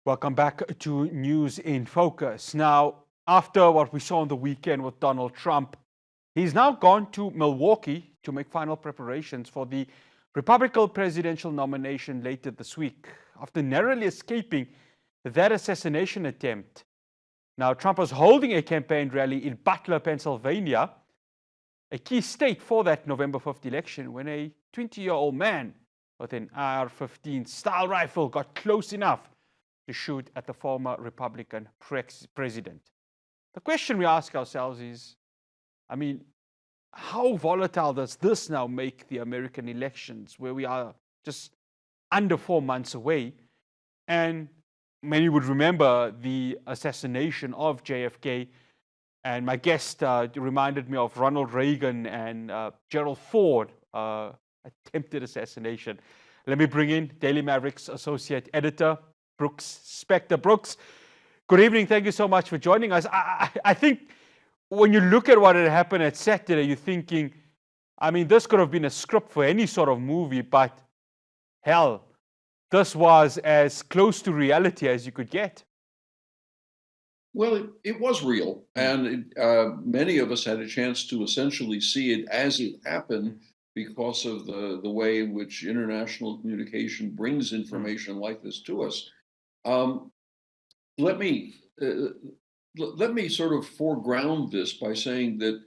Welcome back to News in Focus. Now, after what we saw on the weekend with Donald Trump, he's now gone to Milwaukee to make final preparations for the Republican presidential nomination later this week, after narrowly escaping that assassination attempt. Now, Trump was holding a campaign rally in Butler, Pennsylvania, a key state for that November 5th election, when a 20-year-old man with an AR-15 style rifle got close enough to shoot at the former Republican president. The question we ask ourselves is, how volatile does this now make the American elections, where we are just under 4 months away? And many would remember the assassination of JFK. And my guest reminded me of Ronald Reagan and Gerald Ford attempted assassination. Let me bring in Daily Maverick's associate editor, Brookes, Spector. Brookes, good evening. Thank you so much for joining us. I think when you look at what had happened at Saturday, you're thinking, this could have been a script for any sort of movie, but hell, this was as close to reality as you could get. Well, it was real, and many of us had a chance to essentially see it as it happened because of the way in which international communication brings information like this to us. Let me sort of foreground this by saying that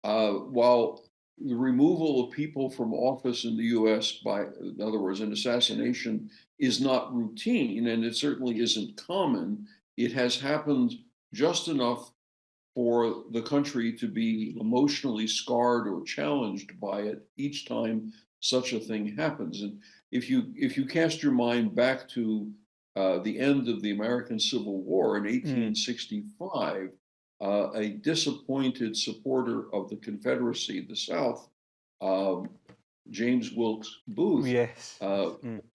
while the removal of people from office in the U.S. by, in other words, an assassination, is not routine, and it certainly isn't common, it has happened just enough for the country to be emotionally scarred or challenged by it each time such a thing happens. And if you cast your mind back to the end of the American Civil War in 1865, a disappointed supporter of the Confederacy, the South, James Wilkes Booth, Yes.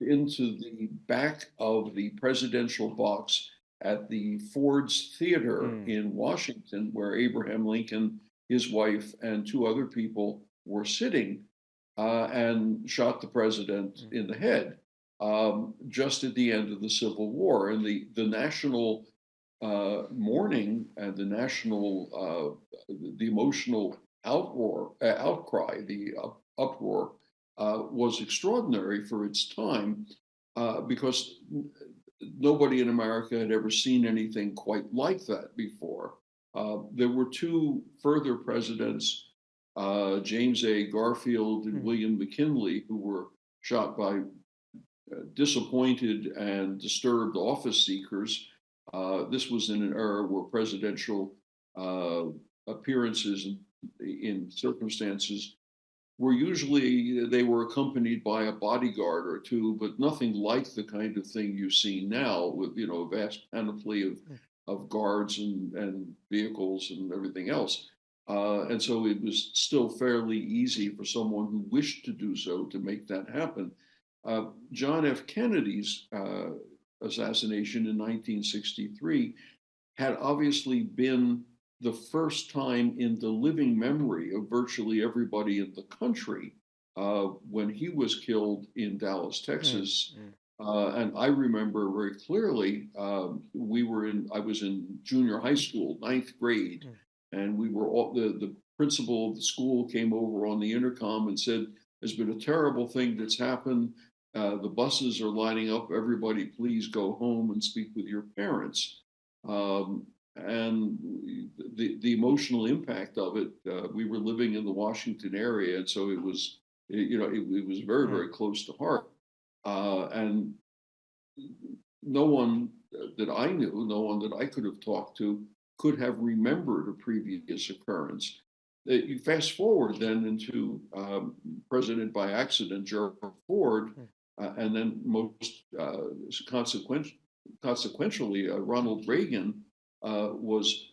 into the back of the presidential box at the Ford's Theater in Washington, where Abraham Lincoln, his wife, and two other people were sitting, and shot the president in the head just at the end of the Civil War. And the national mourning and the national, the emotional outcry, the uproar was extraordinary for its time because nobody in America had ever seen anything quite like that before. There were two further presidents, James A. Garfield and William McKinley, who were shot by disappointed and disturbed office seekers. This was in an era where presidential appearances in circumstances were usually, they were accompanied by a bodyguard or two, but nothing like the kind of thing you see now with, a vast panoply of guards and vehicles and everything else. And so it was still fairly easy for someone who wished to do so to make that happen. John F. Kennedy's assassination in 1963 had obviously been the first time in the living memory of virtually everybody in the country when he was killed in Dallas, Texas. And I remember very clearly, I was in junior high school, ninth grade, and we were all, the principal of the school came over on the intercom and said, "There's been a terrible thing that's happened. The buses are lining up. Everybody, please go home and speak with your parents." And the emotional impact of it, we were living in the Washington area, and so it was, it was very, very close to heart. And no one that I knew, no one that I could have talked to, could have remembered a previous occurrence. You fast forward then into President by accident, Gerald Ford, and then most consequentially, Ronald Reagan was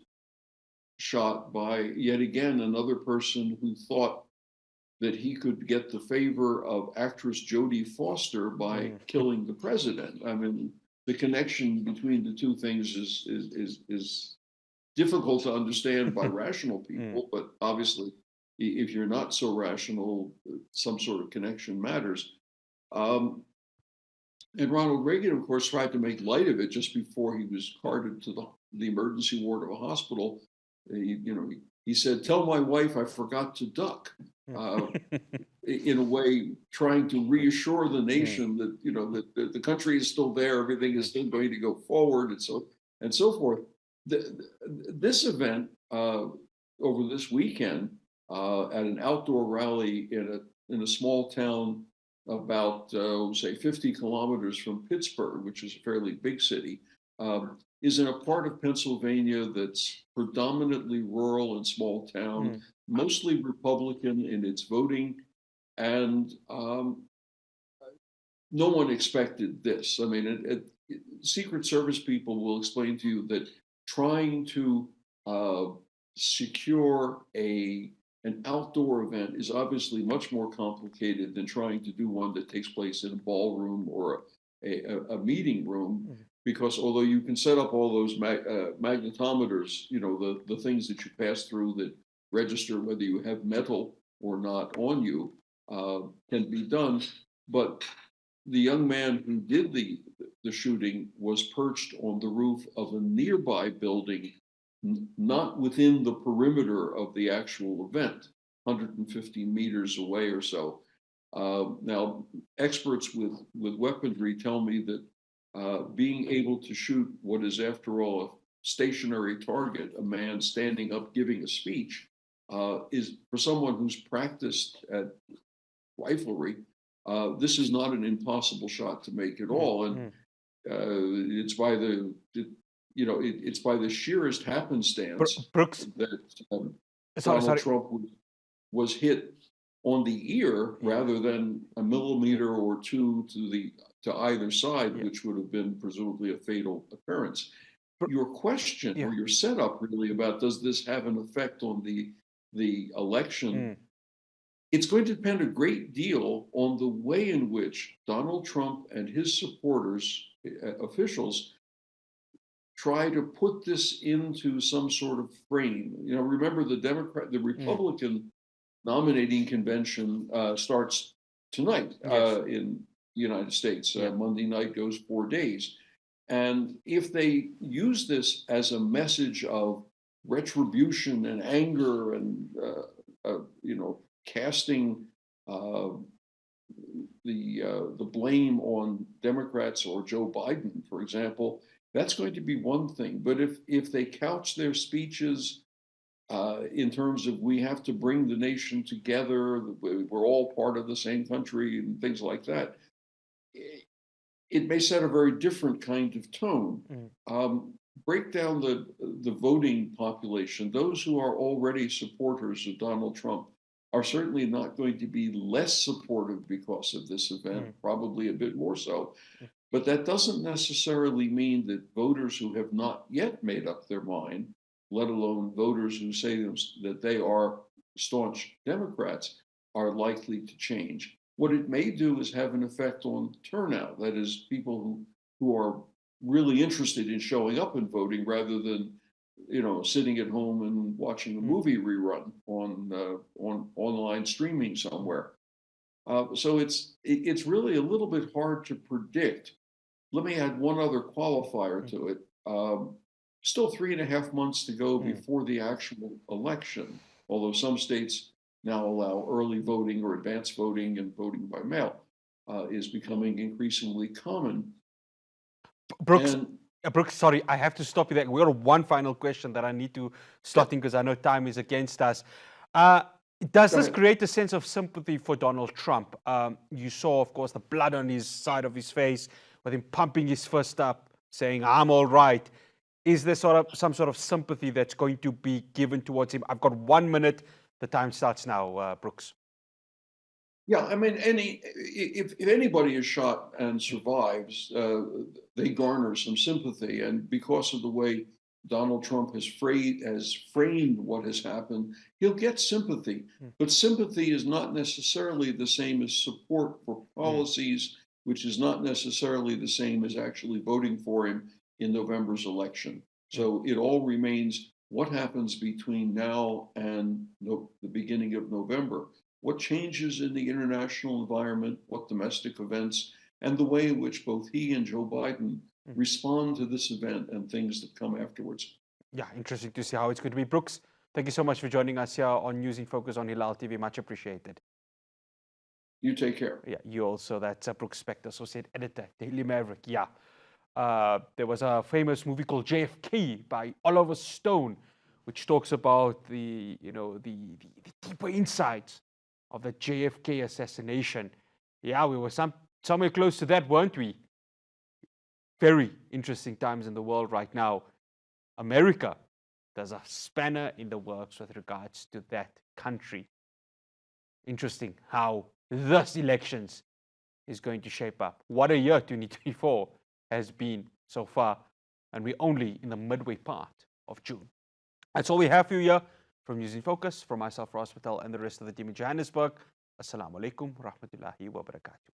shot by yet again another person who thought that he could get the favor of actress Jodie Foster by killing the president. The connection between the two things is difficult to understand by rational people, but obviously, if you're not so rational, some sort of connection matters. And Ronald Reagan, of course, tried to make light of it just before he was carted to the emergency ward of a hospital. He said, "Tell my wife I forgot to duck." Uh, in a way, trying to reassure the nation that that the country is still there, everything is still going to go forward, and so forth. This event over this weekend at an outdoor rally in a small town about say 50 kilometers from Pittsburgh, which is a fairly big city, is in a part of Pennsylvania that's predominantly rural and small town, mostly Republican in its voting, and no one expected this. I mean, Secret Service people will explain to you that trying to uh, secure an outdoor event is obviously much more complicated than trying to do one that takes place in a ballroom or a meeting room. Because although you can set up all those magnetometers, the things that you pass through that register whether you have metal or not on you, can be done. But the young man who did the shooting was perched on the roof of a nearby building, not within the perimeter of the actual event, 150 meters away or so. Now, experts with weaponry tell me that being able to shoot what is, after all, a stationary target, a man standing up giving a speech, is for someone who's practiced at riflery. This is not an impossible shot to make at all, and it's by it's by the sheerest happenstance Brookes, that sorry, Donald sorry. Trump was hit on the ear rather than a millimeter or two to either side, which would have been presumably a fatal occurrence. Your question or your setup really about does this have an effect on the election? It's going to depend a great deal on the way in which Donald Trump and his supporters, officials, try to put this into some sort of frame. Remember the Republican nominating convention starts tonight in the United States. Monday night goes 4 days. And if they use this as a message of retribution and anger and, casting the blame on Democrats or Joe Biden, for example, that's going to be one thing. But if they couch their speeches in terms of we have to bring the nation together, we're all part of the same country, and things like that, it may set a very different kind of tone. Break down the voting population. Those who are already supporters of Donald Trump are certainly not going to be less supportive because of this event, probably a bit more so. But that doesn't necessarily mean that voters who have not yet made up their mind, let alone voters who say that they are staunch Democrats, are likely to change. What it may do is have an effect on turnout. That is, people who are really interested in showing up and voting rather than sitting at home and watching a movie rerun on online streaming somewhere. So it's really a little bit hard to predict. Let me add one other qualifier to it. Still 3.5 months to go before the actual election, although some states now allow early voting or advanced voting, and voting by mail is becoming increasingly common. Brookes, Brookes, sorry, I have to stop you there. We got one final question that I need to start in because I know time is against us. Does this create a sense of sympathy for Donald Trump? You saw, of course, the blood on his side of his face with him pumping his fist up, saying, "I'm all right." Is there some sort of sympathy that's going to be given towards him? I've got 1 minute. The time starts now, Brookes. Yeah, I mean, if anybody is shot and survives, they garner some sympathy, and because of the way Donald Trump has framed what has happened, he'll get sympathy. But sympathy is not necessarily the same as support for policies, which is not necessarily the same as actually voting for him in November's election. So it all remains what happens between now and the beginning of November. What changes in the international environment, what domestic events, and the way in which both he and Joe Biden respond to this event and things that come afterwards. Yeah, interesting to see how it's going to be. Brookes, thank you so much for joining us here on News in Focus on Hilaal TV. Much appreciated. You take care. Yeah, you also. That's Brookes Spector, Associate Editor, Daily Maverick. Yeah. There was a famous movie called JFK by Oliver Stone, which talks about the deeper insights of the JFK assassination. Yeah, we were somewhere close to that, weren't we? Very interesting times in the world right now. America, there's a spanner in the works with regards to that country. Interesting how this elections is going to shape up. What a year 2024 has been so far, and we're only in the midway part of June. That's all we have for you here from News in Focus, from myself, Ross Patel, and the rest of the team in Johannesburg. Assalamu alaikum, rahmatullahi wa barakatuh.